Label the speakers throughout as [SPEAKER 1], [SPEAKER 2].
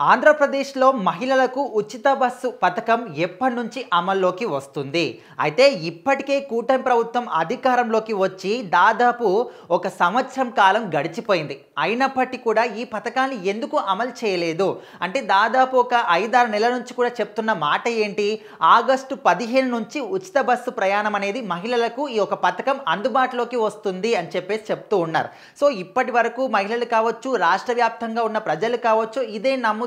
[SPEAKER 1] ఆంధ్రప్రదేశ్‌లో మహిళలకు ఉచిత బస్సు పథకం ఎప్పటినుంచి అమల్లోకి వస్తుంది? అయితే ఇప్పటికే కూటమి ప్రభుత్వం అధికారంలోకి వచ్చి దాదాపు ఒక సంవత్సరం కాలం గడిచిపోయింది. అయినప్పటికీ కూడా ఈ పథకాన్ని ఎందుకు అమలు చేయలేదు? అంటే దాదాపు ఒక 5, 6 నెలల నుంచి కూడా చెప్తున్న మాట ఏంటి? ఆగస్టు 15 నుంచి ఉచిత బస్సు ప్రయాణం అనేది మహిళలకు ఈ యొక్క పథకం అందుబాటులోకి వస్తుంది అని చెప్పేసి చెప్తూ ఉన్నారు. సో ఇప్పటి వరకు మహిళలు కావచ్చు, రాష్ట్ర వ్యాప్తంగా ఉన్న ప్రజలు కావచ్చు ఇదే నమ్ముతూ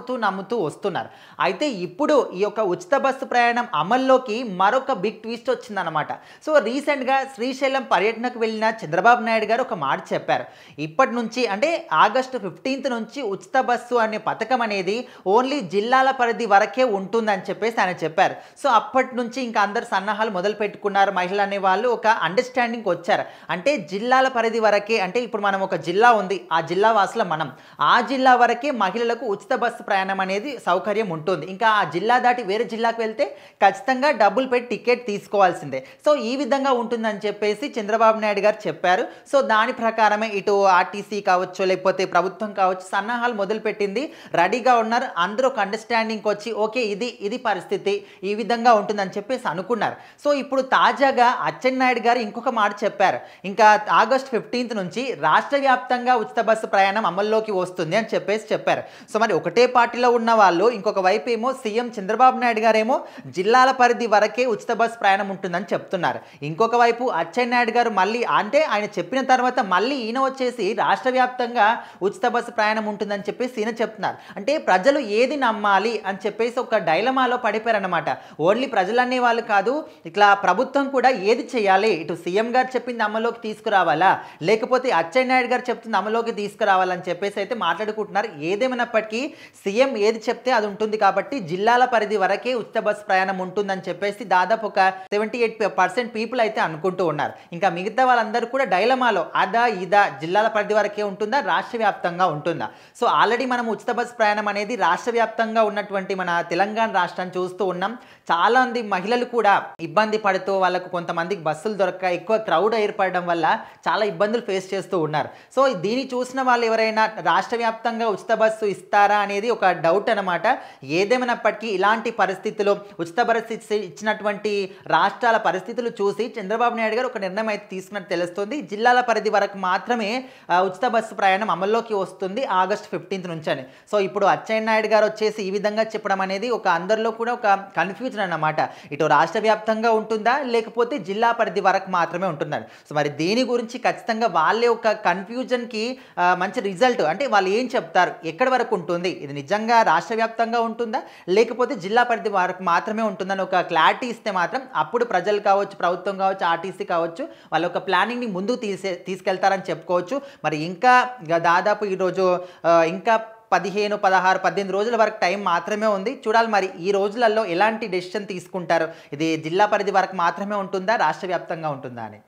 [SPEAKER 1] వస్తున్నారు. అయితే ఇప్పుడు ఈ యొక్క ఉచిత బస్సు ప్రయాణం అమల్లోకి మరొక బిగ్ ట్విస్ట్ వచ్చిందనమాట. సో రీసెంట్‌గా శ్రీశైలం పర్యటనకు వెళ్ళిన చంద్రబాబు నాయుడు గారు ఒక మాట చెప్పారు. ఇప్పటి నుంచి అంటే ఆగస్టు 15 నుంచి ఉచిత బస్సు అనే పథకం అనేది ఓన్లీ జిల్లాల పరిధి వరకే ఉంటుందని చెప్పేసి ఆయన చెప్పారు. సో అప్పటి నుంచి ఇంకా అందరు సన్నాహాలు మొదలు పెట్టుకున్నారు. మహిళలు అనేవాళ్ళు ఒక అండర్‌స్టాండింగ్‌కి వచ్చారు. అంటే జిల్లాల పరిధి వరకే, అంటే ఇప్పుడు మనం ఒక జిల్లా ఉంది. ఆ జిల్లా వాసులం మనం. ఆ జిల్లా వరకే మహిళలకు ఉచిత బస్సు ప్రయాణం అనేది సౌకర్యం ఉంటుంది. ఇంకా ఆ జిల్లా దాటి వేరే జిల్లాకు వెళ్తే ఖచ్చితంగా డబ్బులు పెట్టి టికెట్ తీసుకోవాల్సిందే. సో ఈ విధంగా ఉంటుందని చెప్పేసి చంద్రబాబు నాయుడు గారు చెప్పారు. సో దాని ప్రకారమే ఇటు ఆర్టీసీ కావచ్చు, లేకపోతే ప్రభుత్వం కావచ్చు సన్నాహాలు మొదలుపెట్టింది. రెడీగా ఉన్నారు. అందరూ ఒక అండర్‌స్టాండింగ్‌కి వచ్చి ఓకే ఇది పరిస్థితి. ఈ విధంగా ఉంటుందని చెప్పేసి అనుకున్నారు. సో ఇప్పుడు తాజాగా అచ్చెన్నాయుడు గారు ఇంకొక మాట చెప్పారు. ఇంకా ఆగస్టు 15 నుంచి రాష్ట్ర వ్యాప్తంగా ఉచిత బస్సు ప్రయాణం అమల్లోకి వస్తుంది అని చెప్పేసి చెప్పారు. సో మరి ఒకటే పార్టీలో ఉన్న వాళ్ళు ఇంకొక వైపు ఏమో సీఎం చంద్రబాబు నాయుడు గారేమో జిల్లాల పరిధి వరకే ఉచిత బస్సు ప్రయాణం ఉంటుందని చెప్తున్నారు. ఇంకొక వైపు అచ్చెన్నాయుడు గారు మళ్ళీ అంటే ఆయన చెప్పిన తర్వాత మళ్ళీ ఈయన వచ్చేసి రాష్ట్ర వ్యాప్తంగా ఉచిత బస్సు ప్రయాణం ఉంటుందని చెప్పేసి ఈయన చెప్తున్నారు. అంటే ప్రజలు ఏది నమ్మాలి అని చెప్పేసి ఒక డైలమాలో పడిపోయారన్నమాట. ఓన్లీ ప్రజలనే వాళ్ళు కాదు, ఇట్లా ప్రభుత్వం కూడా ఏది చేయాలి, ఇటు సీఎం గారు చెప్పింది అమల్లోకి తీసుకురావాలా, లేకపోతే అచ్చెన్నాయుడు గారు చెప్తుంది అమల్లోకి తీసుకురావాలని చెప్పేసి అయితే మాట్లాడుకుంటున్నారు. ఏదేమైనప్పటికీ సీఎం ఏది చెప్తే అది ఉంటుంది కాబట్టి జిల్లాల పరిధి వరకే ఉచిత బస్సు ప్రయాణం ఉంటుందని చెప్పేసి దాదాపు ఒక 78% పీపుల్ అయితే అనుకుంటూ ఉన్నారు. ఇంకా మిగతా వాళ్ళందరూ కూడా డైలమాలో ఇదా జిల్లాల పరిధి వరకే ఉంటుందా, రాష్ట్ర వ్యాప్తంగా ఉంటుందా? సో ఆల్రెడీ మనం ఉచిత బస్సు ప్రయాణం అనేది రాష్ట్ర వ్యాప్తంగా ఉన్నటువంటి మన తెలంగాణ రాష్ట్రాన్ని చూస్తూ ఉన్నాం. చాలా మంది మహిళలు కూడా ఇబ్బంది పడుతూ వాళ్ళకు కొంతమందికి బస్సులు దొరక్క ఎక్కువ క్రౌడ్ ఏర్పడడం వల్ల చాలా ఇబ్బందులు ఫేస్ చేస్తూ ఉన్నారు. సో దీన్ని చూసిన వాళ్ళు ఎవరైనా రాష్ట్ర వ్యాప్తంగా ఉచిత బస్సు ఇస్తారా అనేది ఒక డౌట్ అనమాట. ఏదేమైనప్పటికీ ఇలాంటి పరిస్థితుల్లో ఉచిత బస్సు ఇచ్చినటువంటి రాష్ట్రాల పరిస్థితులు చూసి చంద్రబాబు నాయుడు గారు ఒక నిర్ణయం అయితే తీసుకున్నట్టు తెలుస్తుంది. జిల్లాల పరిధి వరకు మాత్రమే ఉచిత బస్సు ప్రయాణం అమల్లోకి వస్తుంది ఆగస్టు 15 నుంచి అని. సో ఇప్పుడు అచ్చెన్నాయుడు గారు వచ్చేసి ఈ విధంగా చెప్పడం అనేది ఒక అందరిలో కూడా ఒక కన్ఫ్యూజన్ అన్నమాట. ఇటు రాష్ట్ర వ్యాప్తంగా ఉంటుందా, లేకపోతే జిల్లా పరిధి వరకు మాత్రమే ఉంటుందని. సో మరి దీని గురించి ఖచ్చితంగా వాళ్ళే ఒక కన్ఫ్యూజన్కి మంచి రిజల్ట్ అంటే వాళ్ళు ఏం చెప్తారు, ఎక్కడి వరకు ఉంటుంది, ఇది నిజంగా రాష్ట్ర వ్యాప్తంగా ఉంటుందా, లేకపోతే జిల్లా పరిధి వరకు మాత్రమే ఉంటుందని ఒక క్లారిటీ ఇస్తే మాత్రం అప్పుడు ప్రజలు కావచ్చు, ప్రభుత్వం కావచ్చు, ఆర్టీసీ కావచ్చు వాళ్ళ ఒక ప్లానింగ్ని ముందుకు తీసుకెళ్తారని చెప్పుకోవచ్చు. మరి ఇంకా దాదాపు ఈరోజు ఇంకా 15, 16, 18 రోజుల వరకు టైం మాత్రమే ఉంది. చూడాలి మరి ఈ రోజులలో ఎలాంటి డెసిషన్ తీసుకుంటారు. ఇది జిల్లా పరిధి వరకు మాత్రమే ఉంటుందా, రాష్ట్ర వ్యాప్తంగా ఉంటుందా అని.